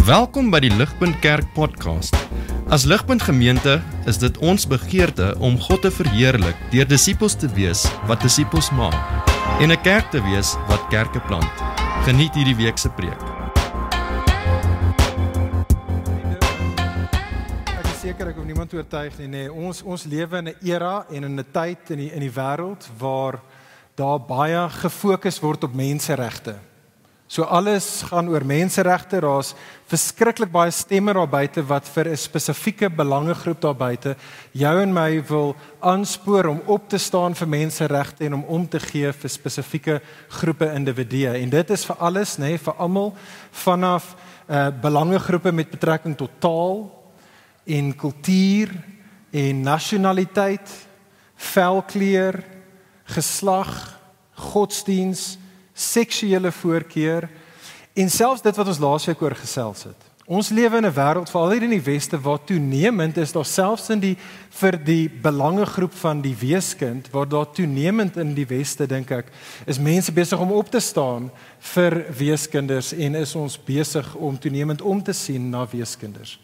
Welkom by die Ligpunt Kerk podcast. As Ligpunt Gemeente is dit ons begeerte om God te verheerlik deur disippels te wees wat disippels maak en 'n kerk te wees wat kerke plant. Geniet hierdie week se preek. Ek is seker ek hoef niemand te oortuig nie. Nee, ons lewe in 'n era en in 'n tyd in die wêreld waar daar baie gefokus word op menseregte. So alles gaan oor menseregte, daar's verskriklik baie stemme daar buite wat vir 'n spesifieke belangegroep daar buite jou en my wil aanspoor om op te staan vir menseregte en om te gee vir spesifieke groepe individue. En dit is vir alles, vir almal vanaf belangegroepe met betrekking tot taal en kultuur en nasionaliteit, velkleur, geslag, godsdiens, seksuele voorkeur en selfs dit wat ons laasweek oor gesels het. Ons lewe in 'n wêreld, veral hier in die weste, waar toenemend is daar selfs vir die belangegroep van die weeskind, waar daar toenemend in die weste, dink ek, is mense besig om op te staan vir weeskinders en is ons besig om toenemend om te sien na weeskinders.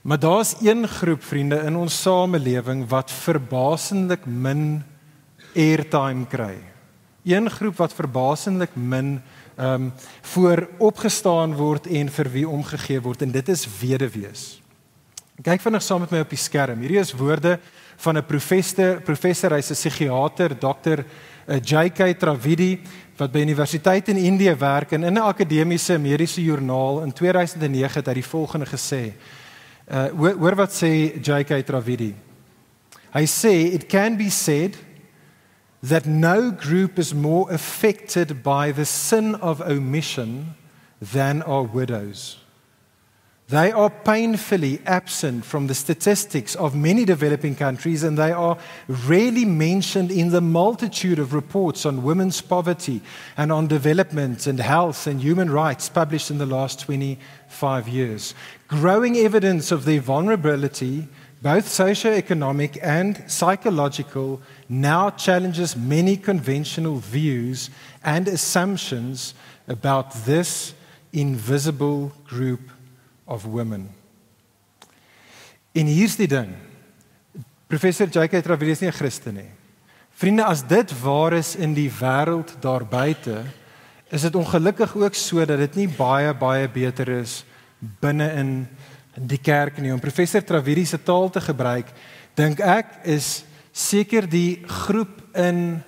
Maar daar's een groep vriende in ons samelewing wat verbasendlik min airtime kry. Een groep wat verbasendlik min voor opgestaan word en vir wie omgegee word, en dit is weduwees. Kyk vinnig saam met my op die skerm. Hierdie is woorde van 'n professor, hy's 'n psigiater, Dr. J.K. Travidi, wat by Universiteit in Indië werk, en in 'n akademiese mediese joernaal in 2009 het hy die volgende gesê. Hoor wat sê J.K. Travidi. Hy sê, "It can be said that no group is more affected by the sin of omission than are widows. They are painfully absent from the statistics of many developing countries, and they are rarely mentioned in the multitude of reports on women's poverty and on development and health and human rights published in the last 25 years. Growing evidence of their vulnerability, both socio-economic and psychological, now challenges many conventional views and assumptions about this invisible group of women." En hier's die ding. Professor J.K. Travidi is nie 'n Christen nie. Vriende, as dit waar is in die wêreld daar buite, is dit ongelukkig ook so dat dit nie baie beter is binne in die kerk nie. Om Professor Travidi se taal te gebruik, dink ek is seker die groep in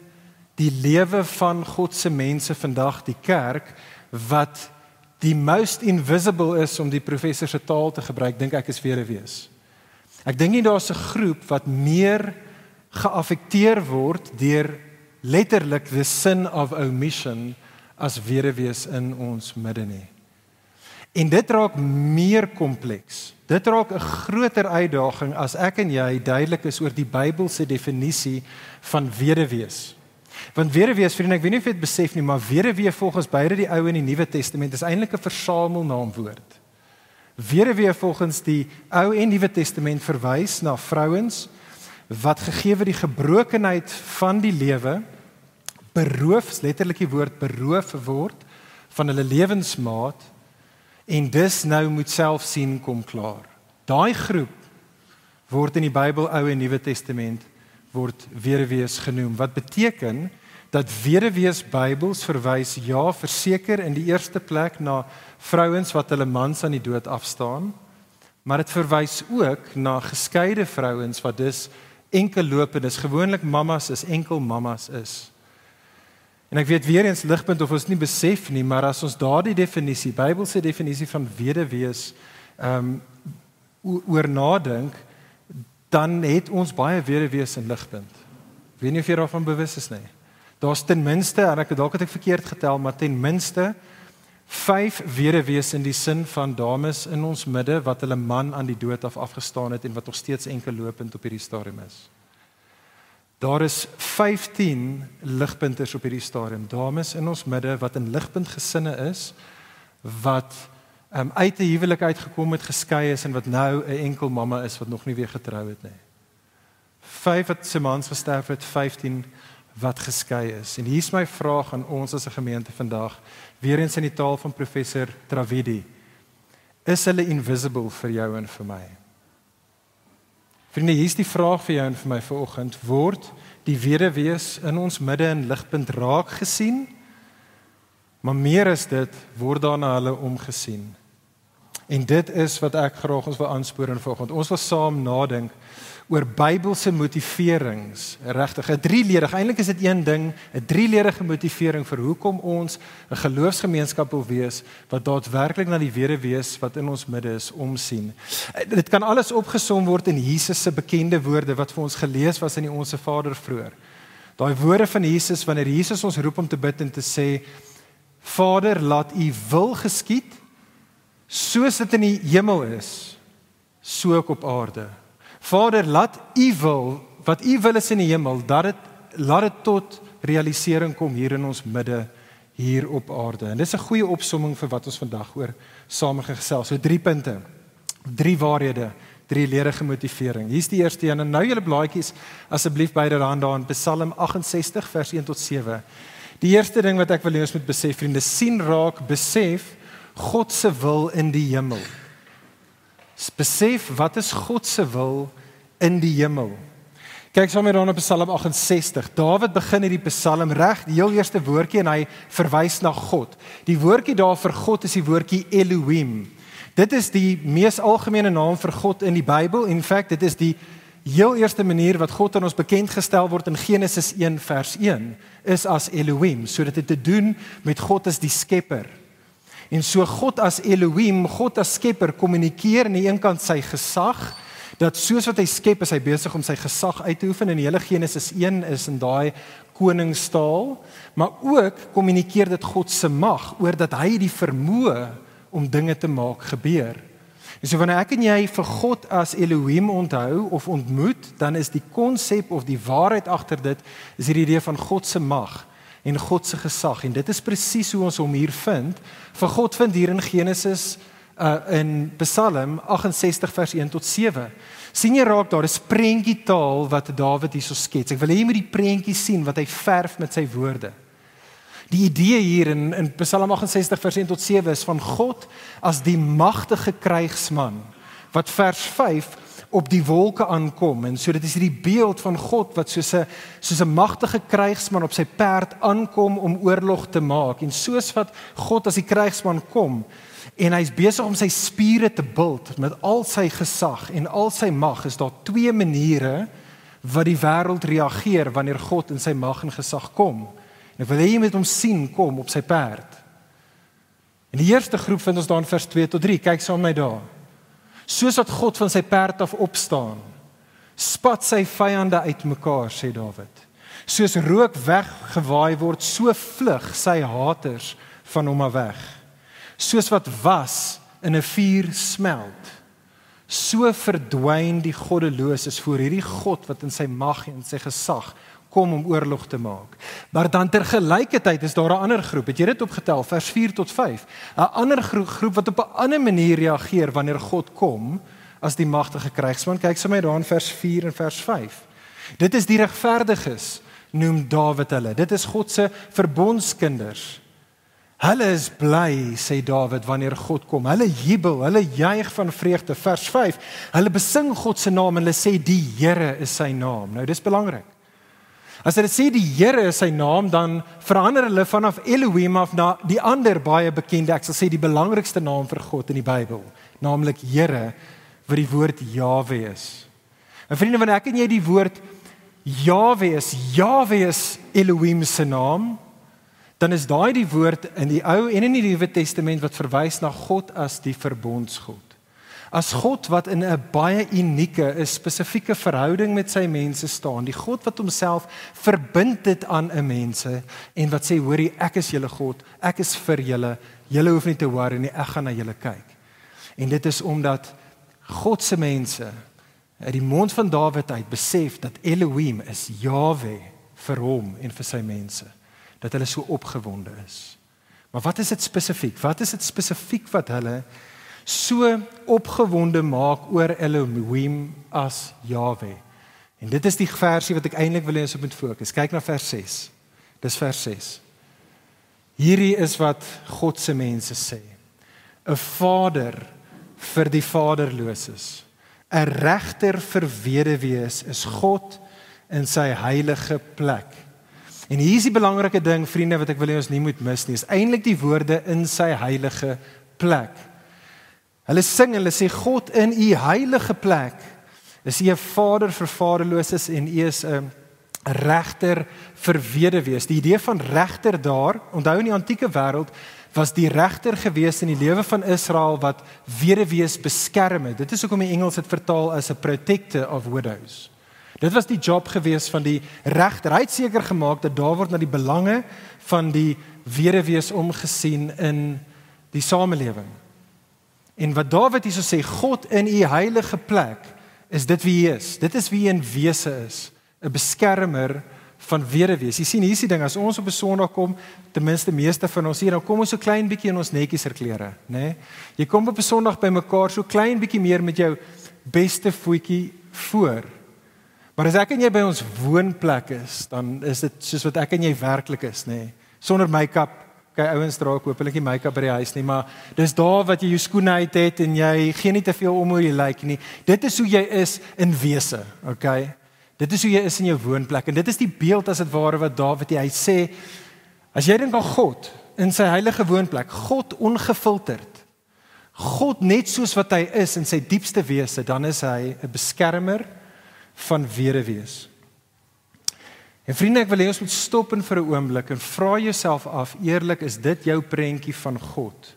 die lewe van God se mense vandag, die kerk, wat die most invisible is, om die professor se taal te gebruik, dink ek is weduwees. Ek dink nie daar's 'n groep wat meer geaffekteer word deur letterlik the sin of omission as weduwees in ons midde nie. En dit raak meer kompleks. Dit raak 'n groter uitdaging as ek en jy duidelik is oor die Bybelse definisie van weduwees. Want weduwees, vriende, ek weet nie of jy dit besef nie, maar weduwee volgens beide die Ou en die Nuwe Testament is eintlik 'n versamelnaamwoord. Weduwee volgens die Ou en Nuwe Testament verwys na vrouens wat gegee die gebrokenheid van die lewe beroof, letterlik die woord beroof word van hulle lewensmaat, en dis nou moet self sien kom klaar. Daai groep word in die Bybel, Ou en Nuwe Testament, word weduwees genoem. Wat beteken dat weduwees Bybels verwys, ja, verseker in die eerste plek na vrouens wat hulle mans aan die dood afstaan, maar dit verwys ook na geskeide vrouens wat dus enkellopendes, gewoonlik mammas is, enkel mammas is. En ek weet weer eens ligpunt of ons nie besef nie, maar as ons daardie definisie, Bybelse definisie van weduwees oor nadink, dan het ons baie weduwees in ligpunt. Ek weet nie of jy daarvan bewus is nie. Daar's ten minste, en dalk het ek verkeerd getel, maar ten minste 5 weduwees in die sin van dames in ons midde wat hulle man aan die dood afgestaan het en wat nog steeds enkellopend op hierdie stadium is. Daar is 15 ligpunters op hierdie stadium, dames in ons midde wat in ligpunt gesinne is, wat uit 'n huwelik uitgekom het, geskei is en wat nou 'n enkel mamma is wat nog nie weer getrou het nie. 5 wat se mans gesterf het, 15 wat geskei is. En hier's my vraag aan ons as 'n gemeente vandag, weer eens in die taal van professor Travidi. is hulle invisible vir jou en vir my? Vriende, hier is die vraag vir jou en vir my vanoggend, word die wederwees in ons midde in Ligpunt raak gesien, maar meer as dit, word daar na hulle omgesien. En dit is wat ek graag ons wil aanspoor in vanoggend. Ons wil saam nadink oor Bybelse motiverings, regtig, 'n drieledig, eintlik is dit een ding, 'n drieledige motivering vir hoekom ons 'n geloofsgemeenskap wil wees, wat daadwerklik na die wederwees wat in ons midde is, omsien. Dit kan alles opgesom word in Jesus se bekende woorde, wat vir ons gelees was in die Onse Vader vroeër. Daai woorde van Jesus, wanneer Jesus ons roep om te bid en te sê, Vader, laat u wil geskied, soos dit in die hemel is, so ook op aarde. Vader, laat u wil, wat u wil is in die hemel, laat dit tot realisering kom hier in ons midde, hier op aarde. En dit is 'n goeie opsomming vir wat ons vandag oor saam gesels. So 3 punte, 3 waarhede, 3 ledige motivering. Hier is die eerste een, en nou julle blaadjies, asseblief byderhand daar in Psalm 68 vers 1 tot 7. Die eerste ding wat ek wil hê ons moet besef, vriende, sien raak, besef God se wil in die hemel. Besef, wat is God se wil in die hemel? Kyk saam met dan op Psalm 68. Dawid begin hierdie Psalm reg, die heel eerste woordjie, en hy verwys na God. Die woordjie daar vir God is die woordjie Elohim. Dit is die mees algemene naam vir God in die Bybel. In feite, dit is die heel eerste manier wat God aan ons bekend gestel word in Genesis 1 vers 1, is as Elohim, so dit het te doen met God as die skepper. En so God as Elohim, God as skepper, kommunikeer aan die een kant sy gesag, dat soos wat hy skep, is hy besig om sy gesag uit te oefen, en die hele Genesis 1 is in daai koningstaal, maar ook kommunikeer dit God se mag, oor dat hy die vermoë om dinge te maak gebeur. En so wanneer ek en jy vir God as Elohim onthou of ontmoet, dan is die konsep of die waarheid agter dit, is die idee van God se mag, en God se gesag, en dit is presies hoe ons hom hier vind. Vir God vind hier in Genesis, in Psalm 68 vers 1 tot 7. Sien jy raak, daar is prentjietaal wat Dawid hierso skets. Ek wil hê jy moet die prentjie sien wat hy verf met sy woorde. Die idee hier in Psalm 68 vers 1 tot 7 is van God as die magtige krygsman, wat vers 5 op die wolke aankom, en so dit is hierdie beeld van God wat soos 'n magtige krygsman op sy perd aankom om oorlog te maak, en soos wat God as die krygsman kom, en hy's besig om sy spiere te bult met al sy gesag en al sy mag, is daar 2 maniere wat die wêreld reageer wanneer God in sy mag en gesag kom. En ek wil hê jy moet hom sien kom op sy perd. En die eerste groep vind ons daar in vers 2 tot 3, kyk saam met my daar. Soos wat God van sy perd af opstaan, spat sy vyande uitmekaar, sê Dawid. Soos rook weggewaai word, so vlug sy haters van hom af weg. Soos wat was in 'n vuur smelt, so verdwyn die goddeloses voor hierdie God wat in sy mag en sy gesag kom om oorlog te maak. Maar dan tergelykertyd is daar 'n ander groep, het jy dit opgetel, vers 4 tot 5, 'n ander groep wat op 'n ander manier reageer wanneer God kom as die magtige krygsman. Kyk saam met my daar in vers 4 en vers 5. Dit is die regverdiges, noem Dawid hulle. Dit is God se verbondskinders. Hulle is bly, sê Dawid, wanneer God kom. Hulle jubel, hulle juig van vreugde. Vers 5, hulle besing God se naam en hulle sê die Here is sy naam. Nou dis belangrik. As hulle sê die Here is sy naam, dan verander hulle vanaf Elohim af na die ander baie bekende, ek sal sê die belangrikste naam vir God in die Bybel, naamlik Here, wat die woord Jahwe is. En vriende, wanneer ek en jy die woord Jahwe is Elohim se naam, dan is daai die woord in die Ou en in die Nuwe Testament wat verwys na God as die verbondsgod. As God wat in 'n baie unieke, 'n spesifieke verhouding met sy mense staan, die God wat homself verbind het aan 'n mense en wat sê, hoorie, ek is julle God, ek is vir julle, julle hoef nie te worry nie, ek gaan na julle kyk. En dit is omdat God se mense uit die mond van Dawid uit besef dat Elohim is Jahwe vir hom en vir sy mense, dat hulle so opgewonde is. Maar wat is dit spesifiek? Wat is dit spesifiek wat hulle so opgewonde maak oor Elohim as Jahwe? En dit is die versie wat ek eintlik wil hê ons moet fokus. Kyk na vers 6. Dis vers 6. Hierdie is wat God se mense sê. 'n Vader vir die vaderloses. 'n regter vir weduwees is God in sy heilige plek. En hier is die belangrike ding, vriende, wat ek wil hê ons nie moet mis nie, is eintlik die woorde in sy heilige plek. Hulle sing, hulle sê, God in u heilige plek, is u 'n vader vir vaderloses en u is 'n regter vir weduwees. Die idee van regter daar, onthou in die antieke wêreld, was die regter gewees in die lewe van Israel wat weduwees beskerm het. Dit is hoekom die Engels dit vertaal as 'n protector of widows. Dit was die job gewees van die regter. Hy het seker gemaak dat daar word na die belange van die weduwees omgesien in die samelewing. En wat Dawid hierso sê, God in u heilige plek, is dit wie hy is. Dit is wie hy in wese is, 'n beskermer van weduwees. Jy sien, hier is die ding, as ons op 'n Sondag kom, ten minste meeste van ons hier, dan kom ons so klein bietjie in ons netjiesklere, né? Jy kom op 'n Sondag by mekaar so klein bietjie meer met jou beste voetjie voor. Maar as ek en jy by ons woonplek is, dan is dit soos wat ek en jy werklik is, né? Sonder make-up. Okay, ouens dra ook hopelik nie make-up by die huis nie, maar dis daar wat jy jou skoene uit het en jy gee nie te veel om hoe jy lyk nie. Dit is hoe jy is in wese, okay? Dit is hoe jy is in jou woonplek en dit is die beeld as dit ware wat Dawid hy sê, as jy dink aan God in sy heilige woonplek, God ongefilterd, God net soos wat hy is in sy diepste wese, dan is hy 'n beskermer van weduwees. En vriende, ek wil hê ons moet stop en vir 'n oomblik en vra jouself af, eerlik, is dit jou prentjie van God?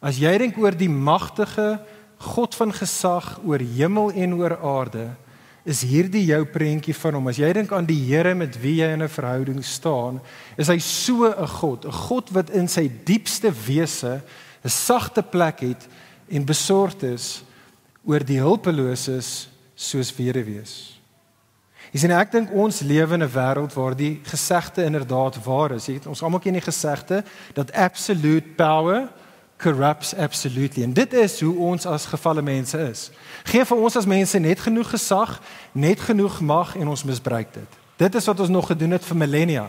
As jy dink oor die magtige God van gesag oor hemel en oor aarde, is hierdie jou prentjie van hom. As jy dink aan die Here met wie jy in 'n verhouding staan, is hy so 'n God wat in sy diepste wese 'n sagte plek het en besorgd is oor die hulpeloses soos weduwees. Jy sien, ek dink ons lewe in 'n wêreld waar die gesegde inderdaad waar is. Ons almal ken die gesegde dat absolute power corrupts absolutely. En dit is hoe ons as gefalle mense is. Gee vir ons as mense net genoeg gesag, net genoeg mag en ons misbruik dit. Dit is wat ons nog gedoen het vir millennia.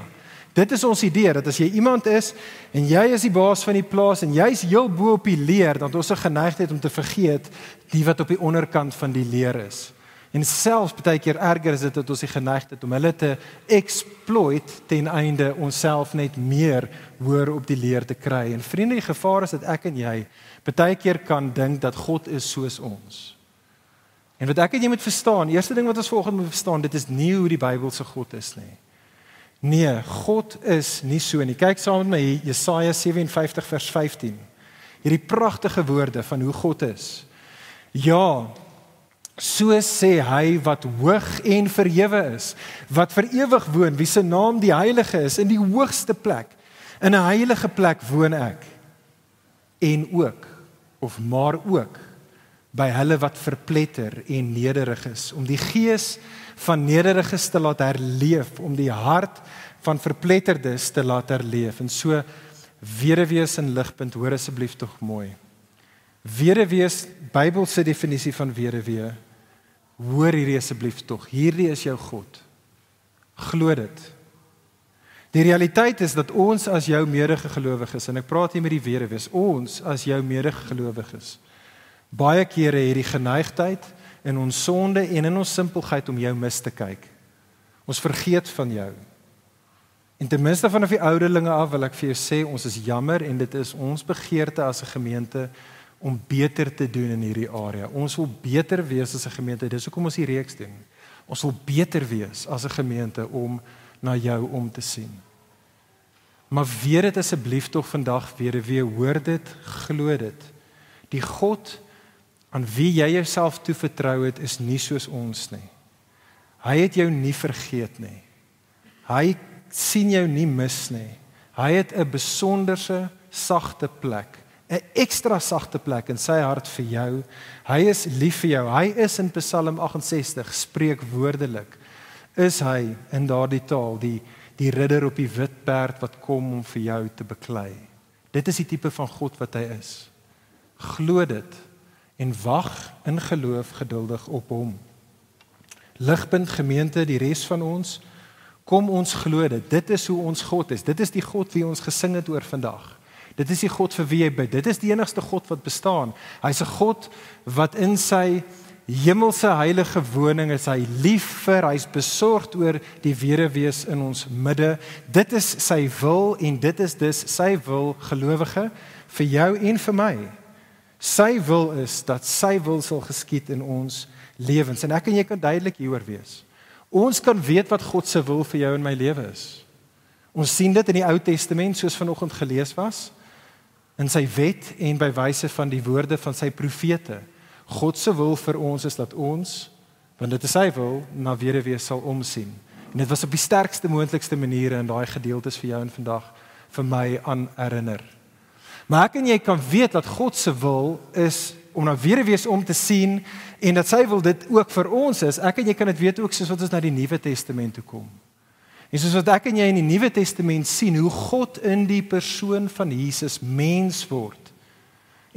Dit is ons idee, dat as jy iemand is en jy is die baas van die plaas en jy is heel bo op die leer, dan het ons 'n geneigtheid om te vergeet die wat op die onderkant van die leer is. En selfs baie keer erger is dit dat ons die geneigtheid om hulle te exploit ten einde onsself net meer hoër op die leer te kry. En vriende, die gevaar is dat ek en jy baie keer kan dink dat God is soos ons. En wat ek en jy moet verstaan, eerste ding wat ons vanoggend moet verstaan, dit is nie hoe die Bybelse God is nie. Nee, God is nie so nie. Kyk saam met my Jesaja 57 vers 15. Hierdie pragtige woorde van hoe God is. Ja, so sê hy wat hoog en verhewe is, wat vir ewig woon, wie se naam die heilige is, in die hoogste plek. In 'n heilige plek woon ek. En ook, of maar ook, by hulle wat verpletter en nederig is, om die gees van nederiges te laat herleef, om die hart van verpletterdes te laat herleef. En so, weduwees en ligpunt, hoor asseblief tog mooi. Weduwees, Bybelse definisie van weduwee, hoor hierdie asseblief tog, hierdie is jou God. Glo dit. Die realiteit is dat ons as jou medegelowiges, en ek praat hier met die weduwees, ons as jou medegelowiges, baie kere het die geneigtheid in ons sonde en in ons simpelheid om jou mis te kyk. Ons vergeet van jou. En ten minste vanaf die ouderlinge af wil ek vir jou sê, ons is jammer en dit is ons begeerte as 'n gemeente om beter te doen in hierdie area. Ons wil beter wees as 'n gemeente, dis hoekom ons die reeks doen. Ons wil beter wees as 'n gemeente om na jou om te sien. Maar weet dit asseblief tog vandag weer, hoor dit, glo dit. Die God aan wie jy jouself toevertrou het, is nie soos ons nie. Hy het jou nie vergeet nie. Hy sien jou nie mis nie. Hy het 'n besonderse sagte plek, 'n ekstra sagte plek in sy hart vir jou. Hy is lief vir jou. Hy is in Psalm 68 spreekwoordelik. Is hy in daardie taal die ridder op die wit perd wat kom om vir jou te beklei. Dit is die tipe van God wat hy is. Glo dit en wag in geloof geduldig op hom. Ligpunt gemeente, die res van ons, kom ons glo dit. Dit is hoe ons God is. Dit is die God wie ons gesing het oor vandag. Dit is die God vir wie jy bid. Dit is die enigste God wat bestaan. Hy is 'n God wat in sy hemelse heilige woning is hy lief vir, hy is besorgd oor die wederwees in ons midde. Dit is sy wil en dit is dus sy wil, gelowige, vir jou en vir my. Sy wil is dat sy wil sal geskied in ons lewens. En ek en jy kan duidelik hieroor wees. Ons kan weet wat God se wil vir jou en my lewe is. Ons sien dit in die Ou Testament, soos vanoggend gelees was, in sy wet en by wyse van die woorde van sy profete. God se wil vir ons is dat ons, want dit is sy wil, na wederwees sal omsien. En dit was op die sterkste moontlikste maniere in daai gedeeltes vir jou en vandag vir my aan herinner. Maar ek en jy kan weet dat God se wil is om na wederwees om te sien en dat sy wil dit ook vir ons is. Ek en jy kan dit weet ook soos wat ons na die Nuwe Testament toe kom. En soos wat ek en jy in die Nuwe Testament sien hoe God in die persoon van Jesus mens word.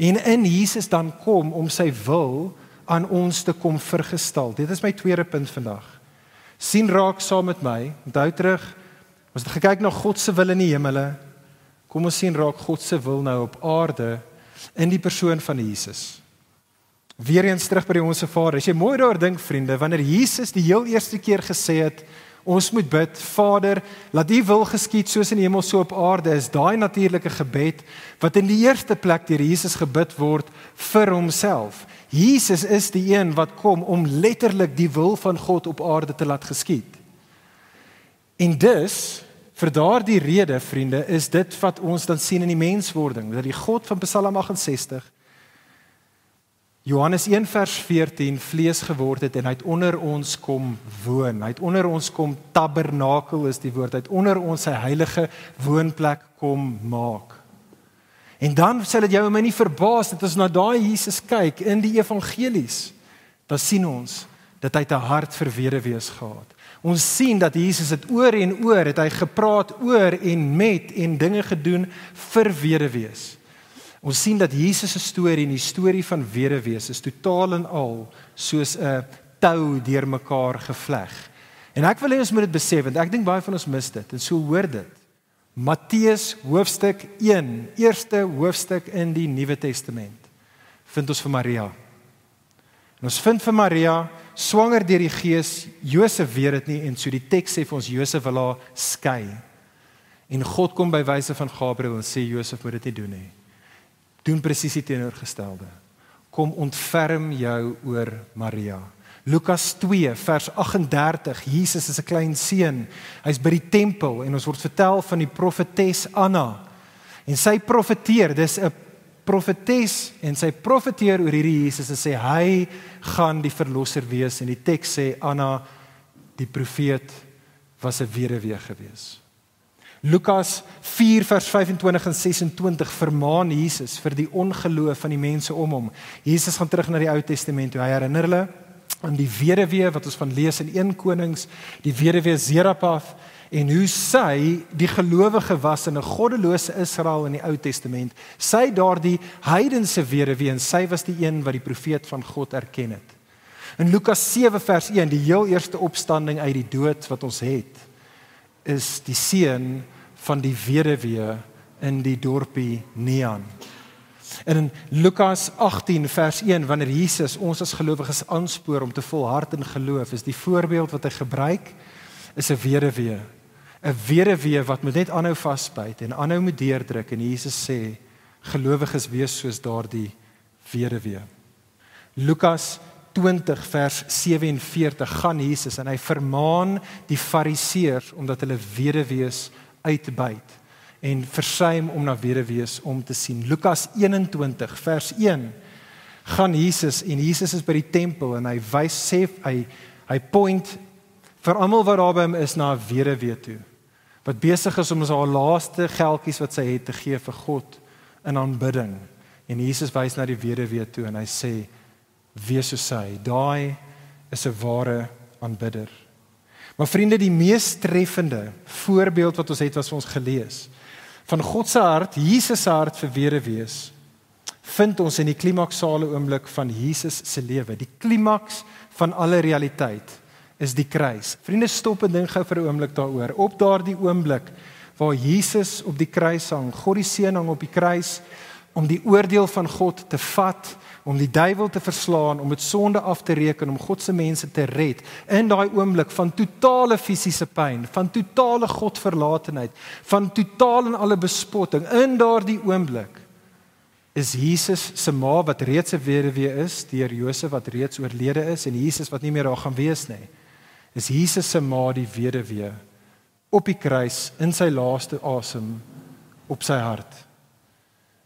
En in Jesus dan kom om sy wil aan ons te kom vergestal. Dit is my tweede punt vandag. Sien raak saam met my, onthou terug, ons het gekyk na God se wil in die hemele, kom ons sien raak God se wil nou op aarde in die persoon van Jesus. Weereens terug by die Onse Vader. As jy mooi daar dink, vriende, wanneer Jesus die heel eerste keer gesê het, ons moet bid, Vader, laat U wil geskied soos in die hemel so op aarde, is daai natuurlike gebed wat in die eerste plek deur Jesus gebid word vir homself. Jesus is die een wat kom om letterlik die wil van God op aarde te laat geskied. En dus, vir daardie rede, vriende, is dit wat ons dan sien in die menswording, dat die God van Psalm 68, Johannes 1 vers 14 vlees geword het en hy het onder ons kom woon. Hy het onder ons kom tabernakel is die woord. Hy het onder ons sy heilige woonplek kom maak. En dan sal dit jou en my nie verbaas dat as na daai Jesus kyk in die evangelies, dan sien ons dat hy 'n hart vir wederwees gehad. Ons sien dat Jesus het oor en oor, het hy gepraat oor en met en dinge gedoen vir wederwees. Ons sien dat Jesus se storie en die storie van wederwees is totaal en al soos 'n tou deur mekaar gevleg. En ek wil hê ons moet dit besef, want ek dink baie van ons mis dit, en so hoor dit. Matteus hoofstuk 1, eerste hoofstuk in die Nuwe Testament, vind ons vir Maria. En ons vind vir Maria, swanger deur die Gees, Josef weet dit nie, en so die teks sê vir ons, Josef wil haar skei. En God kom by wyse van Gabriël en sê, Josef moet dit nie doen nie. Doen presies die teenoorgestelde. Kom ontferm jou oor Maria. Lukas 2 vers 38, Jesus is 'n klein seun. Hy's by die tempel en ons word vertel van die profetes Anna. En sy profeteer, dis 'n profetes en sy profeteer oor hierdie Jesus en sê hy gaan die verlosser wees en die teks sê Anna, die profeet, was 'n weduwee gewees. Lukas 4 vers 25 en 26 vermaan Jesus vir die ongeloof van die mense om hom. Jesus gaan terug na die Ou Testament toe. Hy herinner hulle aan die weduwee wat ons van lees in 1 Konings, die weduwee Zerapath, en hoe sy die gelowige was in 'n goddelose Israel in die Ou Testament. Sy daardie heidense weduwee en sy was die een wat die profeet van God erken het. In Lukas 7 vers 1, die heel eerste opstanding uit die dood wat ons het, is die seun van die weduwee in die dorpie Nean. En in Lukas 18 vers 1, wanneer Jesus ons as gelowiges aanspoor om te volhard in geloof, is die voorbeeld wat hy gebruik, is 'n weduwee. 'n Weduwee wat moet net aanhou vasbyt en aanhou moet deurdruk, en Jesus sê, gelowiges wees soos daardie weduwee. Lukas 20 vers 47 gaan Jesus en hy vermaan die fariseërs omdat hulle weduwees uitbuit en versuim om na weduwees om te sien. Lukas 21 vers 1 gaan Jesus en Jesus is by die tempel en hy wys sê hy point vir almal wat daar by hom is na 'n weduwee toe wat besig is om haar laaste geldjies wat sy het te gee vir God in aanbidding. En Jesus wys na die weduwee toe en hy sê, wees soos sy, daai is 'n ware aanbidder. Maar vriende, die mees treffende voorbeeld wat ons het was ons gelees, van God se hart, Jesus se hart vir weduwees, vind ons in die klimaksale oomblik van Jesus se lewe. Die klimaks van alle realiteit is die kruis. Vriende, stop en dink gou vir 'n oomblik daaroor. Op daardie oomblik waar Jesus op die kruis hang, God die Seun hang op die kruis, om die oordeel van God te vat, om die duiwel te verslaan, om met sonde af te reken, om God se mense te red, in daai oomblik van totale fisiese pyn, van totale Godverlatenheid, van totaal en alle bespotting, in daardie oomblik, is Jesus se ma, wat reeds 'n weduwee is, deur Josef wat reeds oorlede is, en Jesus wat nie meer daar gaan wees nie, is Jesus se ma die weduwee, op die kruis, in sy laaste asem, op sy hart.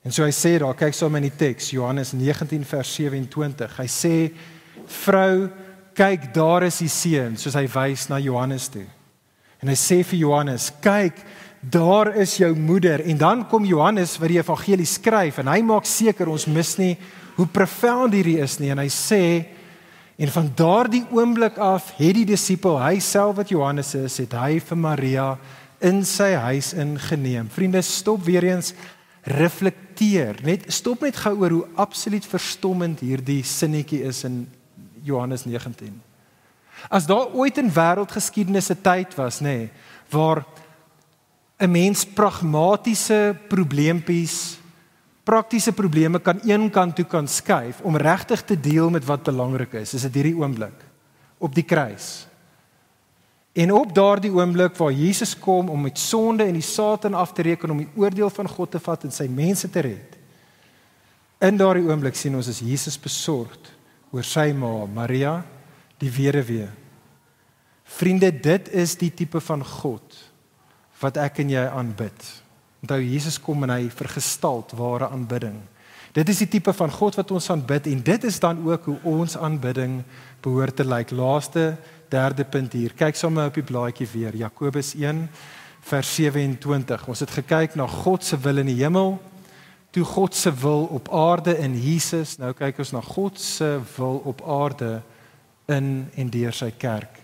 En so hy sê daar, kyk saam in die teks, Johannes 19 vers 27, hy sê, vrou, kyk daar is die seun, soos hy wys na Johannes toe. En hy sê vir Johannes, kyk, daar is jou moeder, en dan kom Johannes wat die evangelie skryf, en hy maak seker ons mis nie hoe profound hierdie is nie, en hy sê, en van daardie oomblik af, het die disipel, hy self wat Johannes is, het hy vir Maria in sy huis ingeneem. Vriende, stop weer eens, reflekteer, stop net gou oor hoe absoluut verstommend hierdie sinnetjie is in Johannes 19. As daar ooit in wêreldgeskiedenis 'n tyd was, waar 'n mens pragmatiese probleempies, praktiese probleme kan een kant toe kan skuif, om regtig te deel met wat belangrik is dit hierdie oomblik, op die kruis. En op daardie oomblik waar Jesus kom om met sonde en die Satan af te reken, om die oordeel van God te vat en sy mense te red. In daardie oomblik sien ons is Jesus besorgd oor sy ma, Maria, die weduwee. Vriende, dit is die tipe van God wat ek en jy aanbid. Onthou, Jesus kom en hy vergestalt ware aanbidding. Dit is die tipe van God wat ons aanbid, en dit is dan ook hoe ons aanbidding behoort te lyk. Laaste, derde punt hier, kyk sommer op die blaadjie weer, Jakobus 1 vers 27, ons het gekyk na God se wil in die hemel, toe God se wil op aarde in Jesus, nou kyk ons na God se wil op aarde in en deur sy kerk.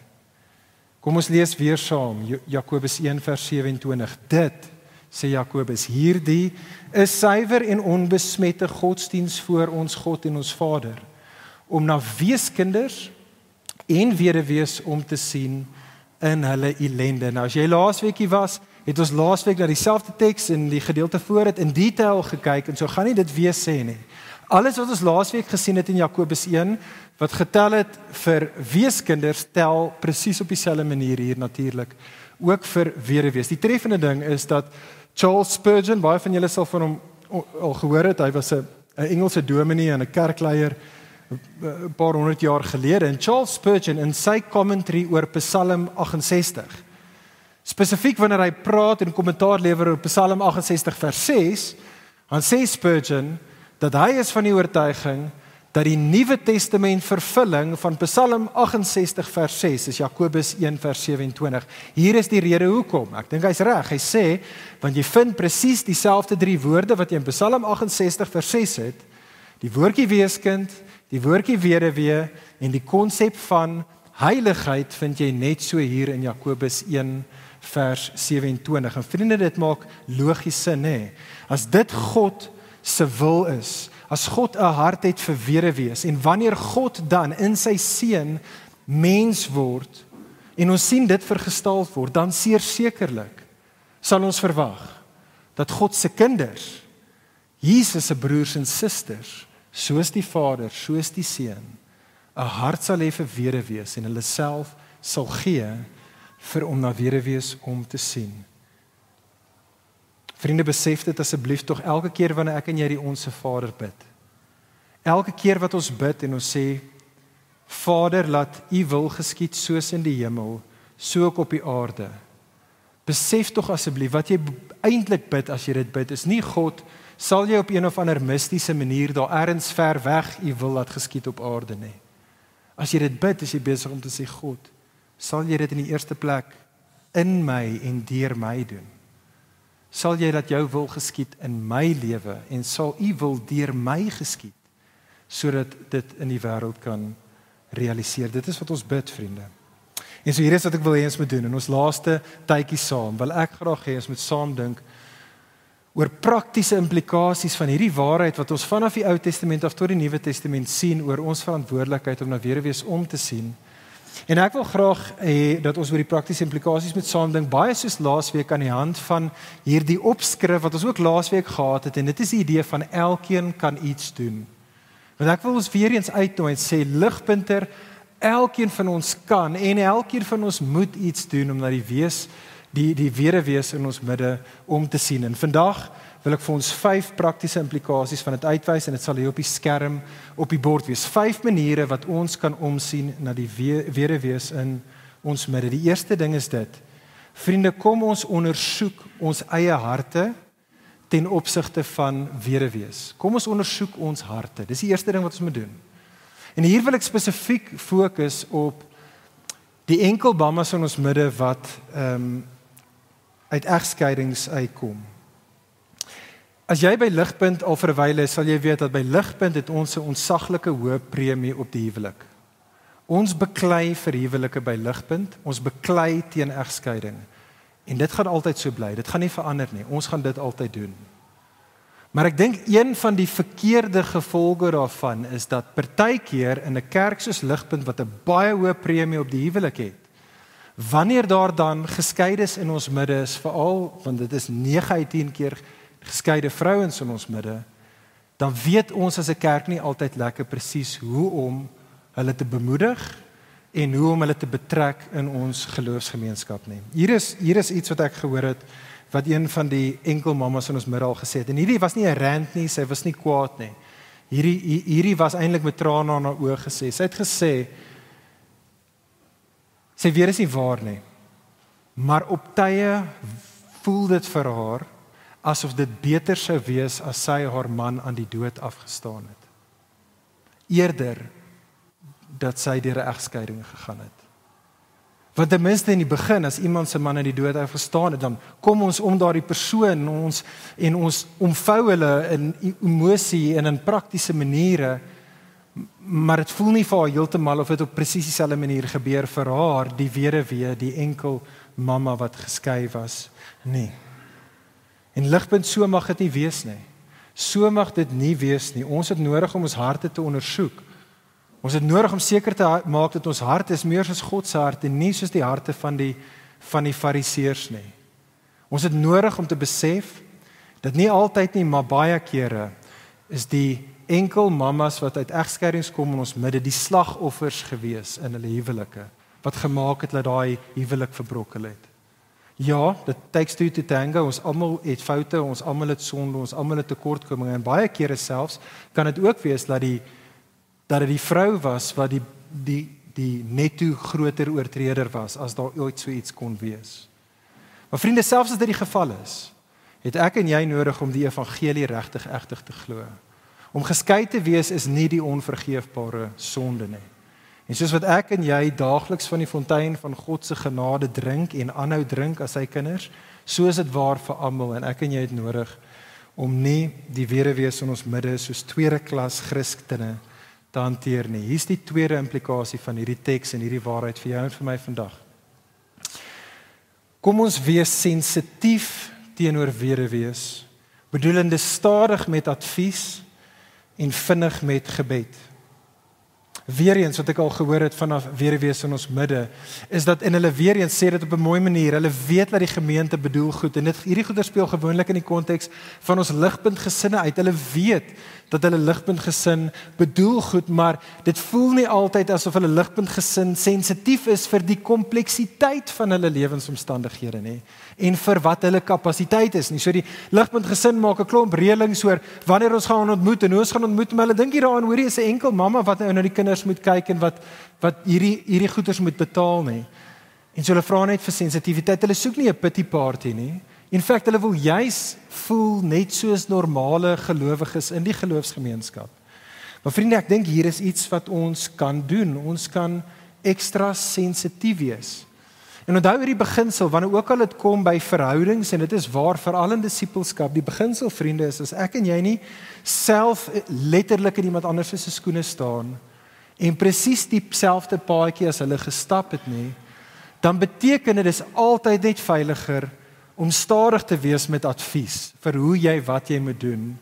Kom ons lees weer saam, Jakobus 1 vers 27, dit, sê Jakobus, hierdie is suiwer en onbesmette godsdiens voor ons God en ons Vader, om na weeskinders en weduwees om te sien in hulle ellende. Nou as jy laasweekie was, het ons laasweek na dieselfde teks en die gedeelte voor het in detail gekyk, en so gaan nie dit weer sê nie. Alles wat ons laasweek gesien het in Jakobus 1, wat getel het vir weeskinders, tel presies op dieselfde manier hier natuurlik, ook vir weduwees. Die treffende ding is dat Charles Spurgeon, baie van julle sal van hom al gehoor het, hy was 'n Engelse dominee en 'n kerkleier 'n paar honderd jaar gelede, en Charles Spurgeon in sy commentary oor Psalm 68, spesifiek wanneer hy praat en kommentaar lewer oor Psalm 68 vers 6, dan sê Spurgeon dat hy is van die oortuiging dat die Nuwe Testament vervulling van Psalm 68 vers 6 is Jakobus 1 vers 27. Hier is die rede hoekom. Ek dink hy's reg. Hy sê, want jy vind presies dieselfde 3 woorde wat jy in Psalm 68 vers 6 het, die woordjie weeskind, die woordjie weduwee en die konsep van heiligheid vind jy net so hier in Jakobus 1 vers 27. En vriende, dit maak logies sin, As dit God se wil is, as God 'n hart het vir weduwees, en wanneer God dan in sy seun mens word, en ons sien dit vergestaal word, dan sekerlik sal ons verwag dat God se kinders, Jesus se broers en susters, soos die Vader, soos die Seun, 'n hart sal hê vir weduwees en hulle self sal gee vir om na weduwees om te sien. Vriende, besef dit asseblief tog elke keer wanneer ek en jy die Onse Vader bid. Elke keer wat ons bid en ons sê, Vader, laat U wil geskied soos in die hemel, so ook op die aarde. Besef tog asseblief, wat jy eintlik bid as jy dit bid, is nie God, sal jy op een of ander mystiese manier daar ergens ver weg U wil laat geskied op aarde nie. As jy dit bid, is jy besig om te sê, God, sal jy dit in die eerste plek in my en deur my doen? Sal jy dat jou wil geskied in my lewe en sal U wil deur my geskied, sodat dit in die wêreld kan realiseer. Dit is wat ons bid, vriende. En so hier is wat ek wil hê ons moet doen, in ons laaste tydjie saam, wil ek graag hê ons moet saam dink oor praktiese implikasies van hierdie waarheid wat ons vanaf die Ou Testament af tot die Nuwe Testament sien oor ons verantwoordelikheid om na weduwees om te sien En ek wil graag hê dat ons oor die praktiese implikasies met saamdink, baie soos laasweek aan die hand van hierdie opskrif wat ons ook laasweek gehad het, en dit is die idee van elkeen kan iets doen. Want ek wil ons weer eens uitnooi en sê, ligpunter, elkeen van ons kan en elkeen van ons moet iets doen om na die wederwees in ons midde om te sien. En vandag wil ek vir ons 5 praktiese implikasies van dit uitwys en dit sal hier op die skerm op die bord wees. 5 maniere wat ons kan omsien na die wederwees in ons midde. Die eerste ding is dit: vriende, kom ons ondersoek ons eie harte ten opsigte van wederwees. Kom ons ondersoek ons harte. Dis die eerste ding wat ons moet doen. En hier wil ek spesifiek fokus op die enkel mammas in ons midde wat uit egskeidings uitkom. As jy by Ligpunt al verwyle is, sal jy weet dat by Ligpunt het ons 'n ontsaglike hoë premie op die huwelik. Ons beklei vir huwelike by Ligpunt, ons beklei teen egskeiding. En dit gaan altyd so bly, dit gaan nie verander nie, ons gaan dit altyd doen. Maar ek dink een van die verkeerde gevolge daarvan is dat partykeer in 'n kerk soos Ligpunt wat 'n baie hoë premie op die huwelik het, wanneer daar dan geskeides in ons midde is, veral want dit is 9 uit 10 keer geskeide vrouens in ons midde, dan weet ons as 'n kerk nie altyd lekker presies hoe om hulle te bemoedig en hoe om hulle te betrek in ons geloofsgemeenskap nie. Hier is iets wat ek gehoor het, wat een van die enkel mammas in ons midde al gesê het, en hierdie was nie 'n rant nie, sy was nie kwaad nie. Hierdie was eintlik met trane aan haar oë gesê. Sy het gesê, sy weet is nie waar nie, maar op tye voel dit vir haar asof dit beter sou wees as sy haar man aan die dood afgestaan het. Eerder dat sy deur 'n egskeiding gegaan het. Want ten minste in die begin, as iemand se man aan die dood afgestaan het, dan kom ons om daardie persoon en ons omvou hulle in emosie en in praktiese maniere, maar dit voel nie vir haar heeltemal of dit op presies dieselfde manier gebeur vir haar, die weduwee, die enkel mamma wat geskei was, nie. En Ligpunt, so mag dit nie wees nie. So mag dit nie wees nie. Ons het nodig om ons harte te ondersoek. Ons het nodig om seker te maak dat ons hart is meer soos God se hart en nie soos die harte van die fariseërs nie. Ons het nodig om te besef dat nie altyd nie, maar baie kere is die enkel mammas wat uit egskeidings kom in ons midde die slagoffers gewees in hulle huwelike, wat gemaak het dat daai huwelik verbrokel het. Ja, dit takes two to tango, ons almal het foute, ons almal het sonde, ons almal het tekortkominge en baie kere selfs kan dit ook wees dat dit die vrou was wat die netto groter oortreder was as daar ooit so iets kon wees. Maar vriende, selfs as dit die geval is, het ek en jy nodig om die evangelie regtig te glo. Om geskei te wees is nie die onvergeefbare sonde nie. En soos wat ek en jy daagliks van die fontein van God se genade drink en aanhou drink as sy kinders, so is dit waar vir almal en ek en jy het nodig om nie die weduwees in ons midde soos tweede klas Christene te hanteer nie. Hier's die tweede implikasie van hierdie teks en hierdie waarheid vir jou en vir my vandag. Kom ons wees sensitief teenoor weduwees, bedoelende stadig met advies en vinnig met gebed. Weereens wat ek al gehoor het vanaf weduwees in ons midde, is dat in hulle weereens sê dit op 'n mooi manier, hulle weet dat die gemeente bedoel goed, en hierdie goeie speel gewoonlik in die konteks van ons Ligpunt gesinne uit. Hulle weet dat hulle Ligpunt gesin bedoel goed, maar dit voel nie altyd asof hulle Ligpunt gesin sensitief is vir die kompleksiteit van hulle lewensomstandighede nie, en vir wat hulle kapasiteit is nie. So die Ligpunt gesin maak 'n klomp reëlings oor wanneer ons gaan ontmoet en hoe ons gaan ontmoet, maar hulle dink hier daaraan, hoorie, is 'n enkel mamma wat nou na die kinders moet kyk en wat hierdie goeders moet betaal nie. En so hulle vra net vir sensitiwiteit. Hulle soek nie 'n pity party nie. In feite, hulle wil juis voel net soos normale gelowiges in die geloofsgemeenskap. Maar vriende, ek dink hier is iets wat ons kan doen. Ons kan ekstra sensitief wees. En onthou hierdie beginsel, wanneer ook al dit kom by verhoudings, en dit is waar veral in disippelskap, die beginsel, vriende, is as ek en jy nie self letterlik in iemand anders se skoene staan en presies dieselfde paadjie as hulle gestap het nie, dan beteken dit is altyd net veiliger om stadig te wees met advies vir hoe jy wat jy moet doen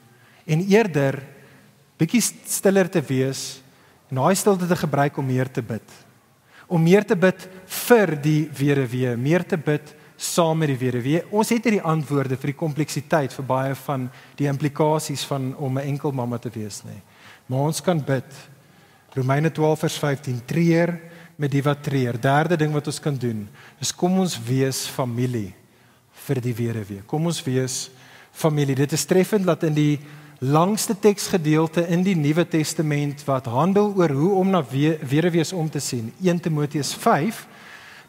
en eerder bietjie stiller te wees en daai stilte te gebruik om meer te bid. om meer te bid vir die weduwee, meer te bid saam met die weduwee. Ons het nie die antwoorde vir die kompleksiteit vir baie van die implikasies van om 'n enkel mamma te wees nie. Maar ons kan bid. Romeine 12 vers 15, treur met die wat treur. Derde ding wat ons kan doen, is kom ons wees familie vir die weduwee. Kom ons wees familie. Dit is treffend dat in die langste teksgedeelte in die Nuwe Testament wat handel oor hoe om na weduwees om te sien, 1 Timoteus 5,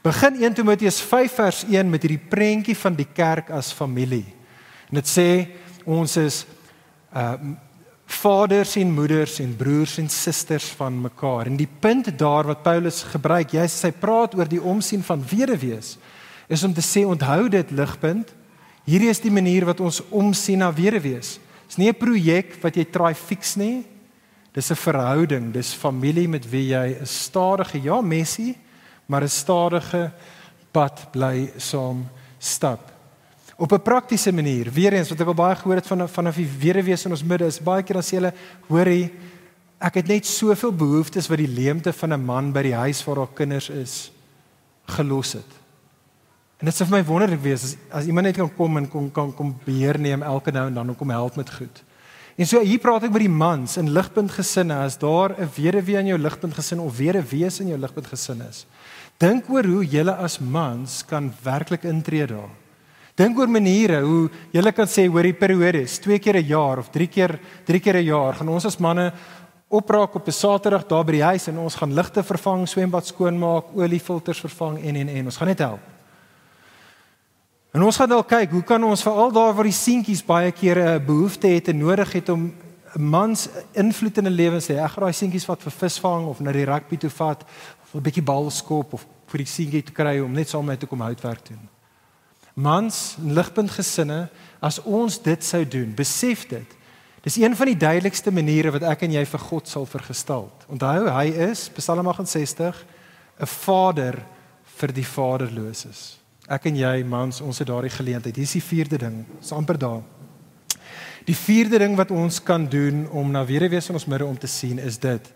begin 1 Timoteus 5 vers 1 met hierdie prentjie van die kerk as familie. En dit sê, ons is vaders en moeders en broers en susters van mekaar. En die punt daar wat Paulus gebruik, juist as hy praat oor die omsien van weduwees, is om te sê, onthou dit ligpunt, hierdie is die manier wat ons omsien na weduwees. Dit is nie 'n projek wat jy try fix nie, dis 'n verhouding, dis familie met wie jy 'n stadige, ja messy, maar 'n stadige pad bly saam stap. Op 'n praktiese manier, weer eens, wat ek al baie gehoor het vanaf die weduwees in ons midde, is baie keer dan sê hulle, hoorie, ek het net soveel behoeftes wat die leemte van 'n man by die huis waar haar kinders is, gelos het. En dit sou vir my wonderlik wees, as iemand net kan kom en kom beheer neem elke nou en dan, en kom help met goed. En so hier praat ek met die mans in ligpunt gesinne, as daar 'n weduwee in jou ligpunt gesin, of weduwees in jou ligpunt gesin is, dink oor hoe julle as mans kan werklik intree daar. Dink oor maniere hoe julle kan sê, hoor die periodes, 2 keer 'n jaar, of 3 keer 'n jaar, gaan ons as manne opraak op 'n Saterdag daar by die huis, en ons gaan ligte vervang, swembad skoonmaak, oliefilters vervang, en ons gaan net help. En ons gaan dan kyk, hoe kan ons veral daar waar die seentjies baie keer 'n behoefte het en nodig het om 'n mans invloed in 'n lewens te hê. Ek gaan daai seentjies wat vir visvang of na die rugby toe vat, of 'n bietjie bal skop of vir die seentjie te kry om net saam met te kom houtwerk doen. Mans, ligpunt gesinne, as ons dit sou doen, besef dit. Dis een van die duidelikste maniere wat ek en jy vir God sal vergestaal. Onthou, hy is, Psalm 68, 'n vader vir die vaderloses. Ek en jy, mans, ons het daardie geleentheid. Hier is die 4de ding, is amper daar. Die 4de ding wat ons kan doen om na weduwees in ons midde om te sien, is dit: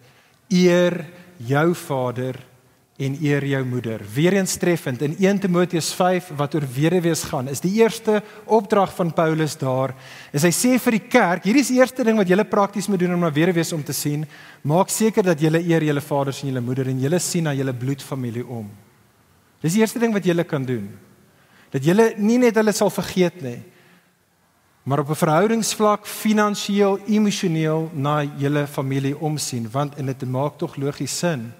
eer jou vader en eer jou moeder. Weereens treffend, in 1 Timoteus 5, wat oor weduwees gaan, is die eerste opdrag van Paulus daar, is hy sê vir die kerk, hierdie is die eerste ding wat julle prakties moet doen om na weduwees om te sien, maak seker dat julle eer julle vaders en julle moeder, en julle sien na julle bloedfamilie om. Dis die eerste ding wat julle kan doen. Dat julle nie net hulle sal vergeet nie, maar op 'n verhoudingsvlak, finansiëel, emosioneel na julle familie omsien, en dit maak tog logies sin,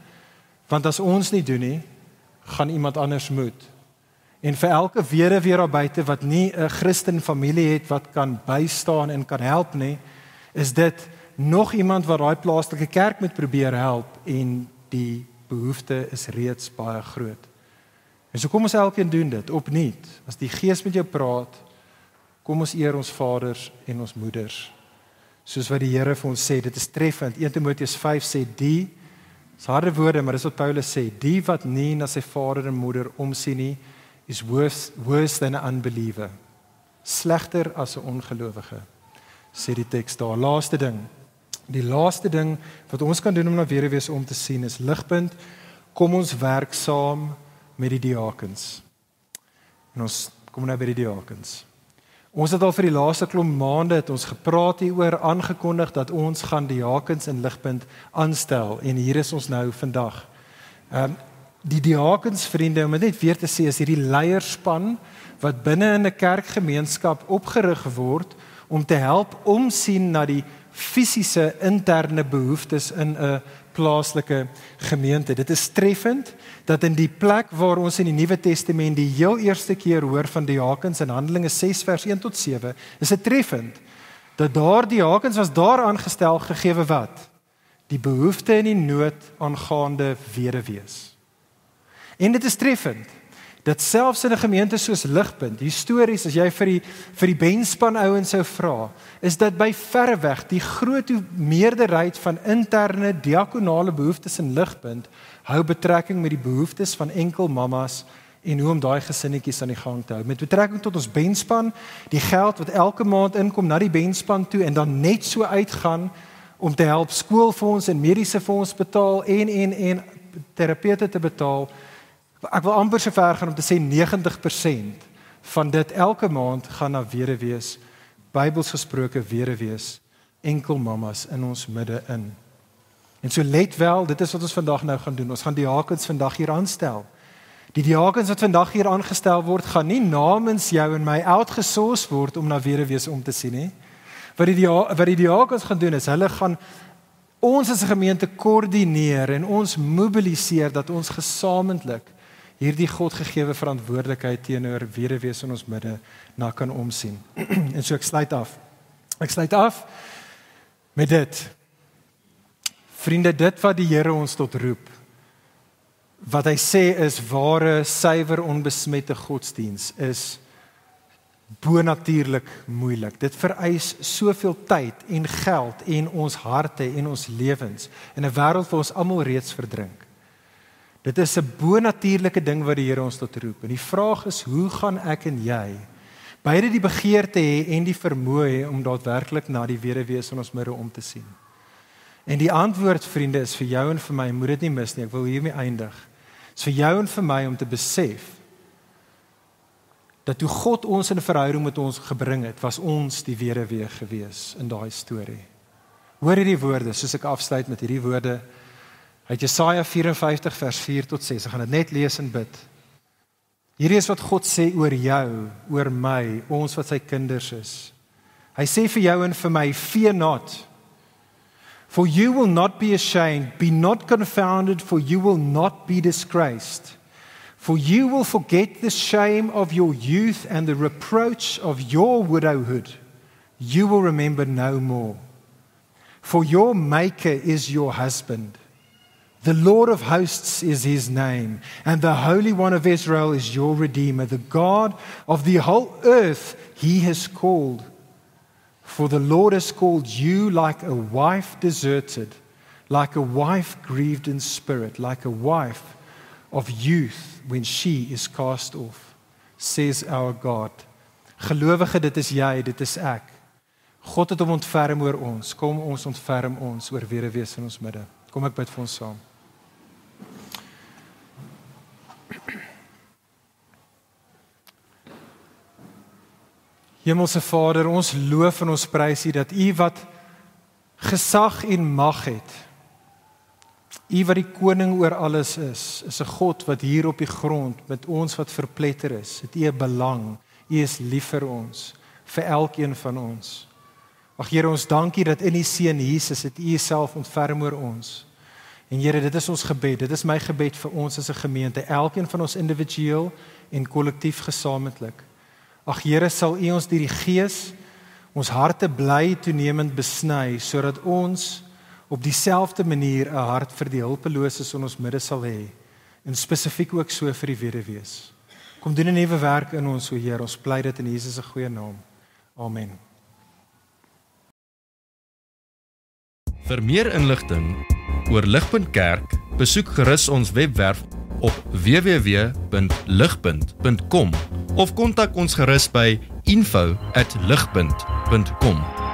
want as ons nie doen nie, gaan iemand anders moet. En vir elke weduwee daar buite wat nie 'n Christen familie het wat kan bystaan en kan help nie, is dit nog iemand wat daai plaaslike kerk moet probeer help, en die behoefte is reeds baie groot. En so kom ons elkeen doen dit, opnuut. As die Gees met jou praat, kom ons eer ons vaders en ons moeders. Soos wat die Here vir ons sê, dit is treffend. 1 Timoteus 5 sê, die, is harde woorde, maar dis wat Paulus sê, die wat nie na sy vader en moeder omsien nie, is worse than an unbeliever. Slegter as 'n ongelowige, sê die teks daar. Laaste ding. Die laaste ding wat ons kan doen om na weduwees om te sien, is ligpunt, kom ons werk saam met die diakens. En ons kom nou by die diakens. Ons het al vir die laaste klomp maande het ons gepraat hieroor, aangekondig dat ons gaan diakens in Ligpunt aanstel, en hier is ons nou vandag. Die diakens, vriende, om dit net weer te sê, is hierdie leierspan wat binne in 'n kerkgemeenskap opgerig word om te help omsien na die fisiese interne behoeftes in 'n plaaslike gemeente. Dit is treffend dat in die plek waar ons in die Nuwe Testament die heel eerste keer hoor van diakens in Handelinge 6 vers 1 tot 7, is dit treffend dat daar diakens was daar aangestel gegeewe wat? Die behoefte en die nood aangaande weduwees. En dit is treffend dat selfs in 'n gemeente soos Ligpunt, histories, as jy vir die benspan ouens sou vra, is dat by verreweg die groot meerderheid van interne diakonale behoeftes in Ligpunt hou betrekking met die behoeftes van enkel mammas en hoe om daai gesinnetjies aan die gang te hou. Met betrekking tot ons benspan, die geld wat elke maand inkom na die benspan toe en dan net so uitgaan om te help skoolfonds en mediese fonds betaal en terapeute te betaal. Ek wil amper so ver gaan om te sê 90% van dit elke maand gaan na weduwees, Bybels gesproke weduwees, enkel mammas in ons midde in. En so let wel, dit is wat ons vandag nou gaan doen. Ons gaan diakens vandag hier aanstel. Die diakens wat vandag hier aangestel word, gaan nie namens jou en my outgesourced word om na weduwees om te sien nie. Wat die diakens gaan doen is, hulle gaan ons as 'n gemeente koördineer en ons mobiliseer dat ons gesamentlik hierdie Godgegewe verantwoordelikheid teenoor weduwees in ons midde na kan omsien. En so ek sluit af. Ek sluit af met dit. Vriende, dit wat die Here ons tot roep, wat hy sê is ware, suiwer, onbesmette godsdiens, is bonatuurlik moeilik. Dit vereis soveel tyd en geld en ons harte en ons lewens in 'n wêreld waar ons almal reeds verdrink. Dit is 'n bonatuurlike ding wat die Here ons tot roep. En die vraag is, hoe gaan ek en jy beide die begeerte hê en die vermoë hê om daadwerklik na die weduwees in ons midde om te sien? En die antwoord, vriende, is vir jou en vir my, moet dit nie mis nie, ek wil hiermee eindig. Is vir jou en vir my om te besef dat toe God ons in 'n verhouding met ons gebring het, was ons die weduwee gewees in daai storie. Hoor hierdie woorde, soos ek afsluit met hierdie woorde uit Jesaja 54 vers 4 tot 6. Ek gaan dit net lees en bid. Hierdie is wat God sê oor jou, oor my, ons wat sy kinders is. Hy sê vir jou en vir my, fear not, for you will not be ashamed, be not confounded, for you will not be disgraced. For you will forget the shame of your youth and the reproach of your widowhood. You will remember no more. For your Maker is your husband. The Lord of hosts is his name, and the Holy One of Israel is your Redeemer. The God of the whole earth he has called. For the Lord has called you like a wife deserted, like a wife grieved in spirit, like a wife of youth when she is cast off, says our God. Gelowige, dit is jy, dit is ek. God het hom ontferm oor ons. Kom ons ontferm ons oor weduwees in ons midde. Kom ek bid vir ons saam. Hemelse Vader, ons loof en ons prys U dat U wat gesag en mag het, U wat die koning oor alles is 'n God wat hier op die grond met ons wat verpletter is, het U 'n belang, U is lief vir ons, vir elkeen van ons. Ag Here, ons dankie dat in U Seun Jesus het U self ontferm oor ons. En Here, dit is ons gebed, dit is my gebed vir ons as 'n gemeente, elkeen van ons individueel en kollektief gesamentlik. Ag Here, sal U ons deur die Gees ons harte bly toenemend besny, sodat ons op dieselfde manier 'n hart vir die hulpeloses in ons midde sal hê, en spesifiek ook so vir die weduwees. Kom doen 'n nuwe werk in ons, o Heer, ons pleit dit in Jesus se goeie naam. Amen. Vir meer inligting oor Ligpunt Kerk, besoek gerus ons webwerf op www.ligpunt.com of kontak ons gerus by info@ligpunt.com.